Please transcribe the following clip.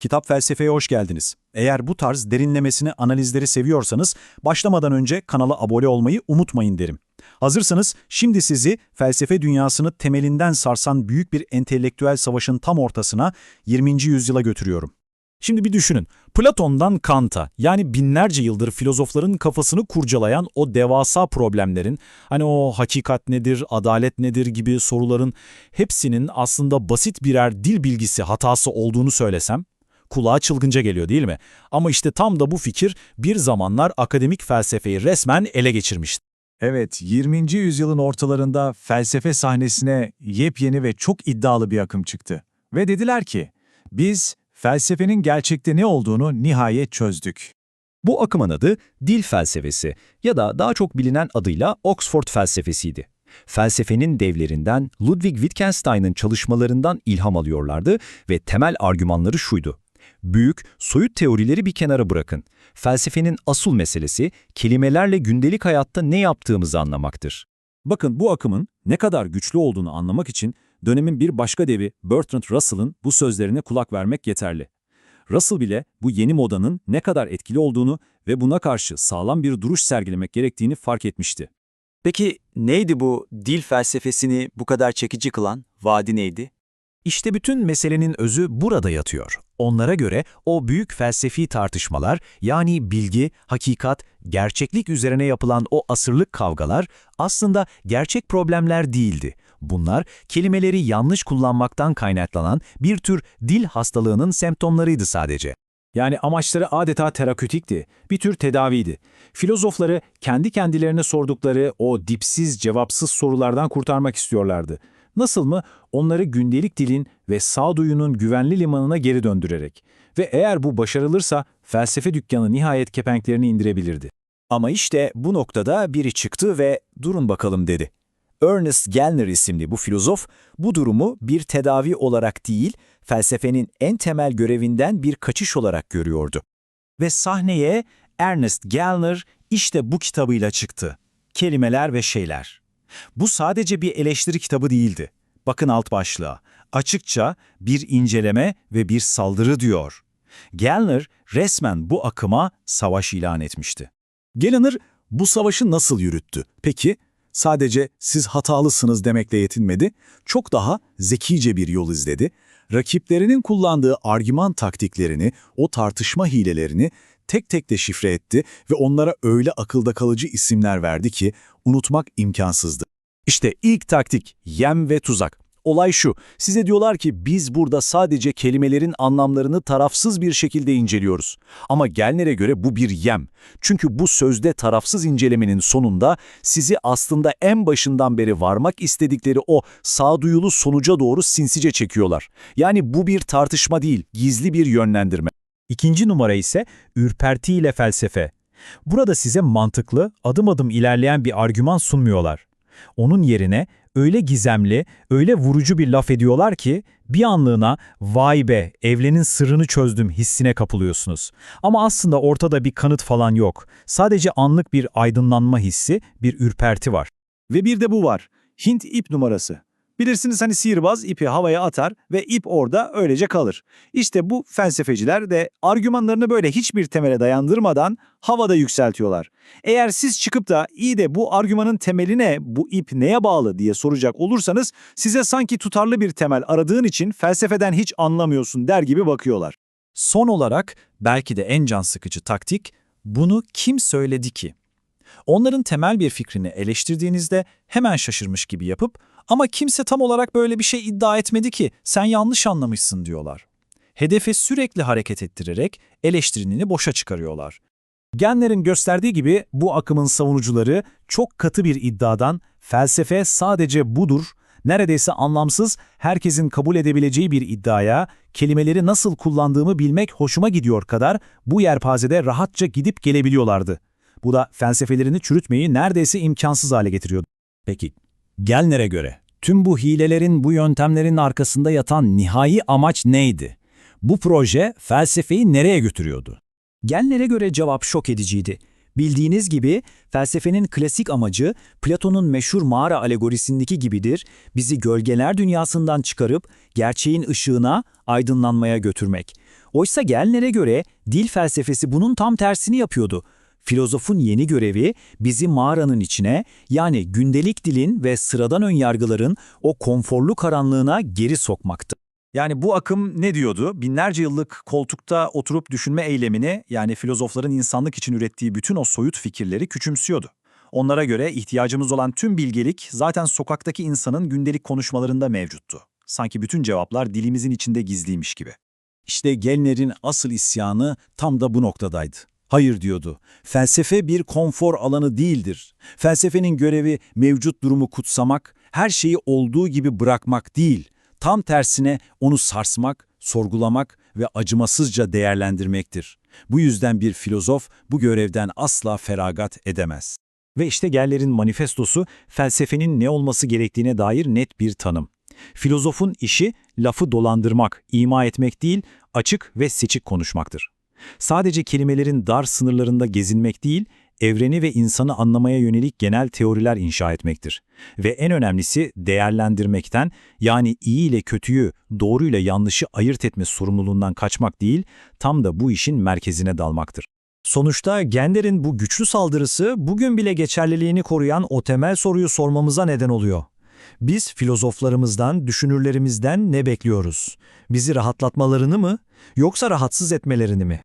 Kitap Felsefe'ye hoş geldiniz. Eğer bu tarz derinlemesine analizleri seviyorsanız, başlamadan önce kanala abone olmayı unutmayın derim. Hazırsanız şimdi sizi felsefe dünyasını temelinden sarsan büyük bir entelektüel savaşın tam ortasına 20. yüzyıla götürüyorum. Şimdi bir düşünün, Platon'dan Kant'a, yani binlerce yıldır filozofların kafasını kurcalayan o devasa problemlerin, hani o hakikat nedir, adalet nedir gibi soruların hepsinin aslında basit birer dil bilgisi hatası olduğunu söylesem, kulağa çılgınca geliyor değil mi? Ama işte tam da bu fikir bir zamanlar akademik felsefeyi resmen ele geçirmişti. Evet, 20. yüzyılın ortalarında felsefe sahnesine yepyeni ve çok iddialı bir akım çıktı. Ve dediler ki, biz felsefenin gerçekte ne olduğunu nihayet çözdük. Bu akımın adı dil felsefesi ya da daha çok bilinen adıyla Oxford felsefesiydi. Felsefenin devlerinden Ludwig Wittgenstein'ın çalışmalarından ilham alıyorlardı ve temel argümanları şuydu: büyük, soyut teorileri bir kenara bırakın. Felsefenin asıl meselesi kelimelerle gündelik hayatta ne yaptığımızı anlamaktır. Bakın, bu akımın ne kadar güçlü olduğunu anlamak için dönemin bir başka devi Bertrand Russell'ın bu sözlerine kulak vermek yeterli. Russell bile bu yeni modanın ne kadar etkili olduğunu ve buna karşı sağlam bir duruş sergilemek gerektiğini fark etmişti. Peki neydi bu dil felsefesini bu kadar çekici kılan vaadi neydi? İşte bütün meselenin özü burada yatıyor. Onlara göre o büyük felsefi tartışmalar, yani bilgi, hakikat, gerçeklik üzerine yapılan o asırlık kavgalar aslında gerçek problemler değildi. Bunlar kelimeleri yanlış kullanmaktan kaynaklanan bir tür dil hastalığının semptomlarıydı sadece. Yani amaçları adeta terapötikti, bir tür tedaviydi. Filozofları kendi kendilerine sordukları o dipsiz, cevapsız sorulardan kurtarmak istiyorlardı. Nasıl mı? Onları gündelik dilin ve sağduyunun güvenli limanına geri döndürerek. Ve eğer bu başarılırsa felsefe dükkanı nihayet kepenklerini indirebilirdi. Ama işte bu noktada biri çıktı ve "durun bakalım" dedi. Ernest Gellner isimli bu filozof, bu durumu bir tedavi olarak değil, felsefenin en temel görevinden bir kaçış olarak görüyordu. Ve sahneye Ernest Gellner işte bu kitabıyla çıktı. Kelimeler ve Şeyler. Bu sadece bir eleştiri kitabı değildi. Bakın alt başlığa. Açıkça bir inceleme ve bir saldırı diyor. Gellner resmen bu akıma savaş ilan etmişti. Gellner bu savaşı nasıl yürüttü? Peki, sadece siz hatalısınız demekle yetinmedi, çok daha zekice bir yol izledi. Rakiplerinin kullandığı argüman taktiklerini, o tartışma hilelerini tek tek deşifre etti ve onlara öyle akılda kalıcı isimler verdi ki unutmak imkansızdı. İşte ilk taktik, yem ve tuzak. Olay şu, size diyorlar ki biz burada sadece kelimelerin anlamlarını tarafsız bir şekilde inceliyoruz. Ama Gellner'e göre bu bir yem. Çünkü bu sözde tarafsız incelemenin sonunda sizi aslında en başından beri varmak istedikleri o sağduyulu sonuca doğru sinsice çekiyorlar. Yani bu bir tartışma değil, gizli bir yönlendirme. İkinci numara ise ürpertiyle felsefe. Burada size mantıklı, adım adım ilerleyen bir argüman sunmuyorlar. Onun yerine öyle gizemli, öyle vurucu bir laf ediyorlar ki bir anlığına "vay be, evrenin sırrını çözdüm" hissine kapılıyorsunuz. Ama aslında ortada bir kanıt falan yok. Sadece anlık bir aydınlanma hissi, bir ürperti var. Ve bir de bu var, Hint ip numarası. Bilirsiniz hani sihirbaz ipi havaya atar ve ip orada öylece kalır. İşte bu felsefeciler de argümanlarını böyle hiçbir temele dayandırmadan havada yükseltiyorlar. Eğer siz çıkıp da iyi de bu argümanın temeli ne, bu ip neye bağlı diye soracak olursanız size sanki tutarlı bir temel aradığın için felsefeden hiç anlamıyorsun der gibi bakıyorlar. Son olarak belki de en can sıkıcı taktik, bunu kim söyledi ki? Onların temel bir fikrini eleştirdiğinizde hemen şaşırmış gibi yapıp "ama kimse tam olarak böyle bir şey iddia etmedi ki, sen yanlış anlamışsın" diyorlar. Hedefi sürekli hareket ettirerek eleştirini boşa çıkarıyorlar. Gellner'in gösterdiği gibi bu akımın savunucuları çok katı bir iddiadan "felsefe sadece budur", neredeyse anlamsız, herkesin kabul edebileceği bir iddiaya kelimeleri nasıl kullandığımı bilmek hoşuma gidiyor kadar bu yelpazede rahatça gidip gelebiliyorlardı. Bu da felsefelerini çürütmeyi neredeyse imkansız hale getiriyordu. Peki, Gellner'e göre tüm bu hilelerin, bu yöntemlerin arkasında yatan nihai amaç neydi? Bu proje felsefeyi nereye götürüyordu? Gellner'e göre cevap şok ediciydi. Bildiğiniz gibi felsefenin klasik amacı Platon'un meşhur mağara alegorisindeki gibidir, bizi gölgeler dünyasından çıkarıp gerçeğin ışığına, aydınlanmaya götürmek. Oysa Gellner'e göre dil felsefesi bunun tam tersini yapıyordu. Filozofun yeni görevi bizi mağaranın içine, yani gündelik dilin ve sıradan önyargıların o konforlu karanlığına geri sokmaktı. Yani bu akım ne diyordu? Binlerce yıllık koltukta oturup düşünme eylemini, yani filozofların insanlık için ürettiği bütün o soyut fikirleri küçümsüyordu. Onlara göre ihtiyacımız olan tüm bilgelik zaten sokaktaki insanın gündelik konuşmalarında mevcuttu. Sanki bütün cevaplar dilimizin içinde gizliymiş gibi. İşte Gellner'in asıl isyanı tam da bu noktadaydı. Hayır diyordu, felsefe bir konfor alanı değildir. Felsefenin görevi mevcut durumu kutsamak, her şeyi olduğu gibi bırakmak değil, tam tersine onu sarsmak, sorgulamak ve acımasızca değerlendirmektir. Bu yüzden bir filozof bu görevden asla feragat edemez. Ve işte Gellner'in manifestosu felsefenin ne olması gerektiğine dair net bir tanım. Filozofun işi lafı dolandırmak, ima etmek değil, açık ve seçik konuşmaktır. Sadece kelimelerin dar sınırlarında gezinmek değil, evreni ve insanı anlamaya yönelik genel teoriler inşa etmektir. Ve en önemlisi değerlendirmekten, yani iyi ile kötüyü, doğru ile yanlışı ayırt etme sorumluluğundan kaçmak değil, tam da bu işin merkezine dalmaktır. Sonuçta Gellner'in bu güçlü saldırısı bugün bile geçerliliğini koruyan o temel soruyu sormamıza neden oluyor. Biz filozoflarımızdan, düşünürlerimizden ne bekliyoruz? Bizi rahatlatmalarını mı, yoksa rahatsız etmelerini mi?